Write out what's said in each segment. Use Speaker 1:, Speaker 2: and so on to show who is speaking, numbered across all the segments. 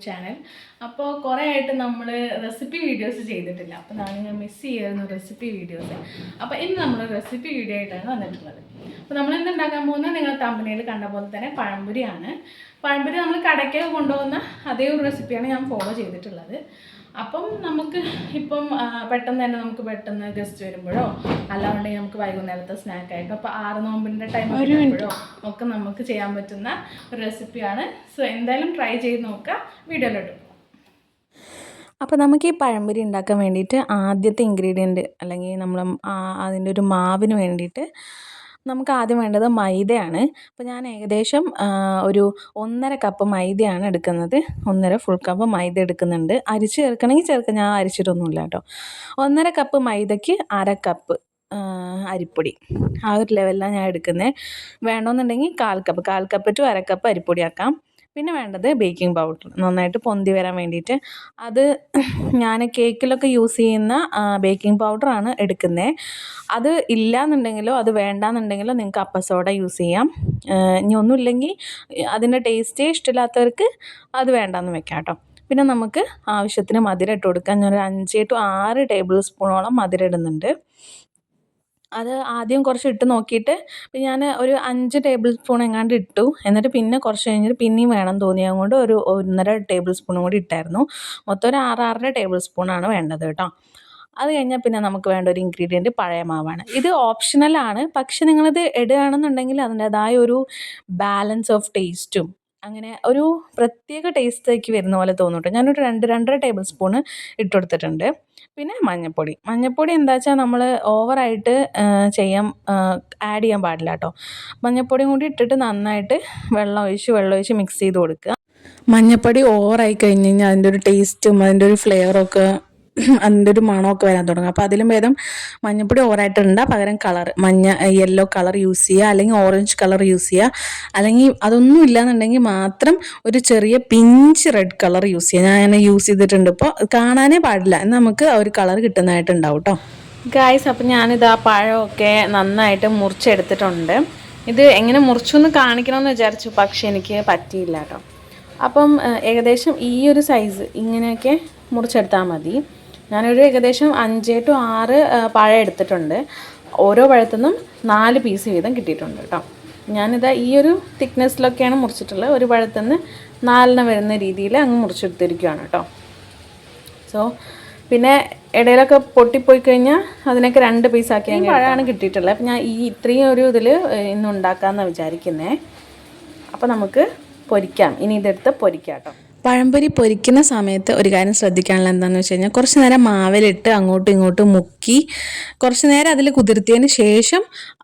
Speaker 1: Channel. അപ്പോൾ കുറേ ആയിട്ട് നമ്മൾ റെസിപ്പി വീഡിയോസ് ചെയ്തിട്ടില്ല. അപ്പോൾ ഞാനിങ്ങനെ മിസ് ചെയ്യുമായിരുന്നു റെസിപ്പി വീഡിയോസ്. അപ്പോൾ ഇന്ന് നമ്മൾ റെസിപ്പി വീഡിയോ ആയിട്ടാണ് വന്നിട്ടുള്ളത്. അപ്പോൾ നമ്മൾ ഇന്ന് ഉണ്ടാക്കാൻ പോകുന്നത് നിങ്ങൾ തമ്പനയിൽ കണ്ട പോലെ തന്നെ പഴംപൊരിയാണ്. പഴംപൊരി നമ്മൾ കടയ്ക്ക് കൊണ്ടുപോകുന്ന അതേ ഒരു റെസിപ്പിയാണ് ഞാൻ ഫോളോ ചെയ്തിട്ടുള്ളത്. അപ്പം നമുക്ക് ഇപ്പം പെട്ടെന്ന് ഗസ്റ്റ് വരുമ്പോഴോ അല്ലാണ്ടെങ്കിൽ നമുക്ക് വൈകുന്നേരത്തെ സ്നാക്കായിട്ടോ അപ്പോൾ 6 നോമ്പിൻ്റെ ടൈം വരുമ്പോഴോ ഒക്കെ നമുക്ക് ചെയ്യാൻ പറ്റുന്ന ഒരു റെസിപ്പിയാണ്. സോ എന്തായാലും ട്രൈ ചെയ്ത് നോക്കുക. വീഡിയോയിലോട്ട്.
Speaker 2: അപ്പോൾ നമുക്ക് ഈ പഴംപൊരി ഉണ്ടാക്കാൻ വേണ്ടിയിട്ട് ആദ്യത്തെ ഇൻഗ്രീഡിയൻറ്റ് അല്ലെങ്കിൽ നമ്മൾ അതിൻ്റെ ഒരു മാവിന് വേണ്ടിയിട്ട് നമുക്ക് ആദ്യം വേണ്ടത് മൈദയാണ്. അപ്പോൾ ഞാൻ ഏകദേശം ഒരു 1.5 കപ്പ് മൈദയാണ് എടുക്കുന്നത്. 1.5 ഫുൾ കപ്പ് മൈദ എടുക്കുന്നുണ്ട്. അരിച്ച് ചേർക്കണമെങ്കിൽ ചേർക്കാം, ഞാൻ അരിച്ചിട്ടൊന്നുമില്ല കേട്ടോ. 1.5 കപ്പ് മൈദയ്ക്ക് 1/2 കപ്പ് അരിപ്പൊടി, ആ ഒരു ലെവലിലാണ് ഞാൻ എടുക്കുന്നത്. വേണമെന്നുണ്ടെങ്കിൽ 1/4 കപ്പ് ടു 1/2 കപ്പ് അരിപ്പൊടി ആക്കാം. പിന്നെ വേണ്ടത് ബേക്കിംഗ് പൗഡർ, നന്നായിട്ട് പൊന്തി വരാൻ വേണ്ടിയിട്ട്. അത് ഞാൻ കേക്കിലൊക്കെ യൂസ് ചെയ്യുന്ന ബേക്കിംഗ് പൗഡറാണ് എടുക്കുന്നത്. അത് ഇല്ലയെന്നുണ്ടെങ്കിലോ അത് വേണ്ടാന്നുണ്ടെങ്കിലോ നിങ്ങൾക്ക് അപ്പസോഡ യൂസ് ചെയ്യാം. ഇനി ഒന്നുമില്ലെങ്കിൽ അതിൻ്റെ ടേസ്റ്റേ ഇഷ്ടമില്ലാത്തവർക്ക് അത് വേണ്ടാന്ന് വെക്കാം കേട്ടോ. പിന്നെ നമുക്ക് ആവശ്യത്തിന് മധുരം ഇട്ട് കൊടുക്കാം. ഞാനൊരു 5 to 6 ടേബിൾ സ്പൂണോളം മധുരം ഇടുന്നുണ്ട്. അത് ആദ്യം കുറച്ച് ഇട്ട് നോക്കിയിട്ട് ഞാൻ ഒരു 5 ടേബിൾ സ്പൂൺ എങ്ങാണ്ട് ഇട്ടു. എന്നിട്ട് പിന്നെ കുറച്ച് കഴിഞ്ഞിട്ട് പിന്നെയും വേണം തോന്നിയത് കൊണ്ട് ഒരു 1.5 ടേബിൾ സ്പൂണും കൂടി ഇട്ടായിരുന്നു. മൊത്തം ഒരു 6 ടേബിൾ സ്പൂണാണ് വേണ്ടത് കേട്ടോ. അത് കഴിഞ്ഞാൽ പിന്നെ നമുക്ക് വേണ്ട ഒരു ഇൻഗ്രീഡിയൻറ്റ് പഴയ മാവാണ്. ഇത് ഓപ്ഷണലാണ്, പക്ഷെ നിങ്ങളിത് ഇടുകയാണെന്നുണ്ടെങ്കിൽ അതിൻ്റേതായ ഒരു ബാലൻസ് ഓഫ് ടേസ്റ്റും അങ്ങനെ ഒരു പ്രത്യേക ടേസ്റ്റേക്ക് വരുന്ന പോലെ തോന്നും കേട്ടോ. ഞാനൊരു 2-2.5 ടേബിൾ സ്പൂണ് ഇട്ട് കൊടുത്തിട്ടുണ്ട്. പിന്നെ മഞ്ഞൾപ്പൊടി എന്താ വെച്ചാൽ നമ്മൾ ഓവറായിട്ട് ആഡ് ചെയ്യാൻ പാടില്ല കേട്ടോ. മഞ്ഞൾപ്പൊടിയും കൂടി ഇട്ടിട്ട് നന്നായിട്ട് വെള്ളം ഒഴിച്ച് മിക്സ് ചെയ്ത് കൊടുക്കുക. മഞ്ഞൾപ്പൊടി ഓവറായി കഴിഞ്ഞ് കഴിഞ്ഞാൽ അതിൻ്റെ ഒരു ടേസ്റ്റും അതിൻ്റെ ഒരു ഫ്ലേവറൊക്കെ അതിൻ്റെ ഒരു മണമൊക്കെ വരാൻ തുടങ്ങും. അപ്പോൾ അതിലും ഭേദം മഞ്ഞൾപ്പൊടി ഓവറായിട്ടുണ്ട്, പകരം യെല്ലോ കളർ യൂസ് ചെയ്യുക, അല്ലെങ്കിൽ ഓറഞ്ച് കളർ യൂസ് ചെയ്യുക, അല്ലെങ്കിൽ അതൊന്നും ഇല്ലയെന്നുണ്ടെങ്കിൽ മാത്രം ഒരു ചെറിയ പിഞ്ച് റെഡ് കളർ യൂസ് ചെയ്യുക. ഞാൻ അങ്ങനെ യൂസ് ചെയ്തിട്ടുണ്ട്. ഇപ്പോൾ കാണാനേ പാടില്ല, നമുക്ക് ആ ഒരു കളർ കിട്ടുന്നതായിട്ടുണ്ടാവും കേട്ടോ.
Speaker 1: ഗായ്സ്, അപ്പം ഞാനിത് ആ പഴമൊക്കെ നന്നായിട്ട് മുറിച്ചെടുത്തിട്ടുണ്ട്. ഇത് എങ്ങനെ മുറിച്ചു എന്ന് കാണിക്കണമെന്ന് വിചാരിച്ചു, പക്ഷെ എനിക്ക് പറ്റിയില്ല കേട്ടോ. അപ്പം ഏകദേശം ഈ ഒരു സൈസ് ഇങ്ങനെയൊക്കെ മുറിച്ചെടുത്താൽ മതി. ഞാനൊരു ഏകദേശം 5 to 6 പഴം എടുത്തിട്ടുണ്ട്. ഓരോ പഴത്തുനിന്നും 4 പീസ് വീതം കിട്ടിയിട്ടുണ്ട് കേട്ടോ. ഞാനിതാ ഈ ഒരു തിക്നെസ്സിലൊക്കെയാണ് മുറിച്ചിട്ടുള്ളത്. ഒരു പഴത്തുനിന്ന് 4 വരുന്ന രീതിയിൽ അങ്ങ് മുറിച്ചെടുത്തിരിക്കുകയാണ് കേട്ടോ. സോ പിന്നെ ഇടയിലൊക്കെ പൊട്ടിപ്പോയി കഴിഞ്ഞാൽ അതിനൊക്കെ 2 പീസാക്കി പഴമാണ് കിട്ടിയിട്ടുള്ളത്. അപ്പം ഞാൻ ഇത്രയും ഒരു ഇതിൽ ഇന്ന് ഉണ്ടാക്കാമെന്നാണ് വിചാരിക്കുന്നത്. അപ്പോൾ നമുക്ക് പൊരിക്കാം. ഇനി ഇതെടുത്ത് പൊരിക്കാം കേട്ടോ.
Speaker 2: പഴംപൊരി പൊരിക്കുന്ന സമയത്ത് ഒരു കാര്യം ശ്രദ്ധിക്കാനുള്ള എന്താണെന്ന് വെച്ച് കഴിഞ്ഞാൽ കുറച്ച് നേരം മാവിലിട്ട് അങ്ങോട്ടും ഇങ്ങോട്ടും മുക്കി കുറച്ച് നേരം അതിൽ കുതിർത്തിയതിന് ശേഷം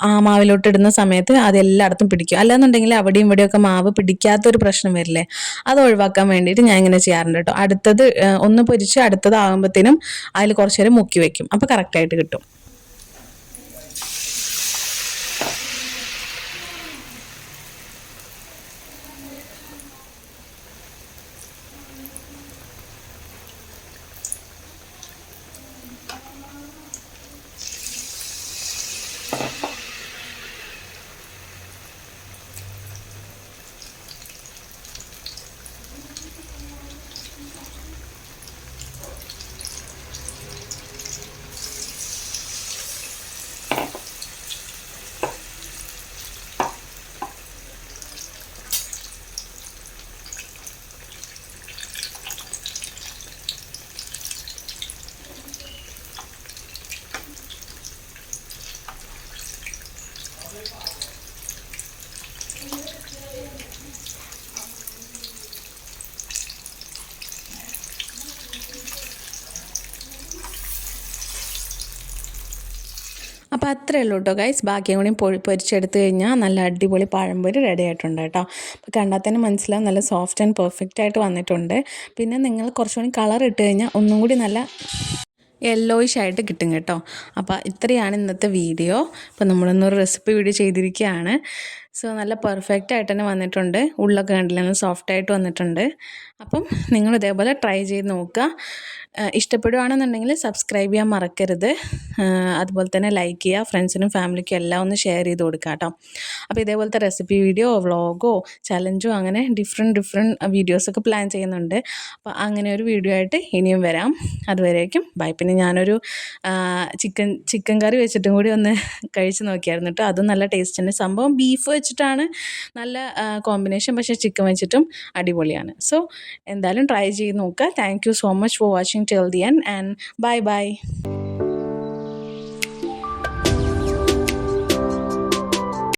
Speaker 2: ആ മാവിലോട്ട് ഇടുന്ന സമയത്ത് അതെല്ലായിടത്തും പിടിക്കും. അല്ലാന്നുണ്ടെങ്കിൽ അവിടെയും ഇവിടെയൊക്കെ മാവ് പിടിക്കാത്തൊരു പ്രശ്നം വരില്ലേ, അത് ഒഴിവാക്കാൻ വേണ്ടിയിട്ട് ഞാൻ ഇങ്ങനെ ചെയ്യാറുണ്ട് കേട്ടോ. അടുത്തത് ഒന്ന് പൊരിച്ച് അടുത്തതാകുമ്പോഴത്തേനും അതിൽ കുറച്ച് നേരം മുക്കി വെക്കും. അപ്പോൾ കറക്റ്റായിട്ട് കിട്ടും. അപ്പോൾ അത്രയേ ഉള്ളൂ കേട്ടോ ഗൈസ്. ബാക്കിയും കൂടി പൊരിച്ചെടുത്ത് കഴിഞ്ഞാൽ നല്ല അടിപൊളി പഴംപൊരി റെഡി ആയിട്ടുണ്ട് കേട്ടോ. അപ്പോൾ കണ്ടാൽ തന്നെ മനസ്സിലാവും നല്ല സോഫ്റ്റ് ആൻഡ് പെർഫെക്റ്റ് ആയിട്ട് വന്നിട്ടുണ്ട്. പിന്നെ നിങ്ങൾ കുറച്ചുകൂടി കളർ ഇട്ട് കഴിഞ്ഞാൽ ഒന്നും കൂടി നല്ല യെല്ലോയിഷ് ആയിട്ട് കിട്ടും കേട്ടോ. അപ്പോൾ ഇത്രയാണ് ഇന്നത്തെ വീഡിയോ. അപ്പോൾ നമ്മളൊന്നൊരു റെസിപ്പി വീഡിയോ ചെയ്തിരിക്കുകയാണ്. സോ നല്ല പെർഫെക്റ്റ് ആയിട്ട് തന്നെ വന്നിട്ടുണ്ട്. ഉള്ളൊക്കെ കണ്ടില്ല, നല്ല സോഫ്റ്റായിട്ട് വന്നിട്ടുണ്ട്. അപ്പം നിങ്ങൾ ഇതേപോലെ ട്രൈ ചെയ്ത് നോക്കുക. ഇഷ്ടപ്പെടുകയാണെന്നുണ്ടെങ്കിൽ സബ്സ്ക്രൈബ് ചെയ്യാൻ മറക്കരുത്. അതുപോലെ തന്നെ ലൈക്ക് ചെയ്യുക, ഫ്രണ്ട്സിനും ഫാമിലിക്കും എല്ലാം ഒന്ന് ഷെയർ ചെയ്ത് കൊടുക്കുക കേട്ടോ. അപ്പോൾ ഇതേപോലത്തെ റെസിപ്പി വീഡിയോ, വ്ളോഗോ, ചലഞ്ചോ അങ്ങനെ ഡിഫറെൻറ്റ് വീഡിയോസൊക്കെ പ്ലാൻ ചെയ്യുന്നുണ്ട്. അപ്പോൾ അങ്ങനെ ഒരു വീഡിയോ ആയിട്ട് ഇനിയും വരാം. അതുവരേക്കും ബൈ. പിന്നെ ഞാനൊരു ചിക്കൻ കറി വെച്ചിട്ടും കൂടി ഒന്ന് കഴിച്ച് നോക്കിയായിരുന്നു കേട്ടോ. അതും നല്ല ടേസ്റ്റ് ഉണ്ട്. സംഭവം ബീഫ് വെച്ചിട്ടാണ് നല്ല കോമ്പിനേഷൻ, പക്ഷേ ചിക്കൻ വെച്ചിട്ടും അടിപൊളിയാണ്. സോ എന്തായാലും ട്രൈ ചെയ്ത് നോക്കുക. Thank you so much for watching till the end and by.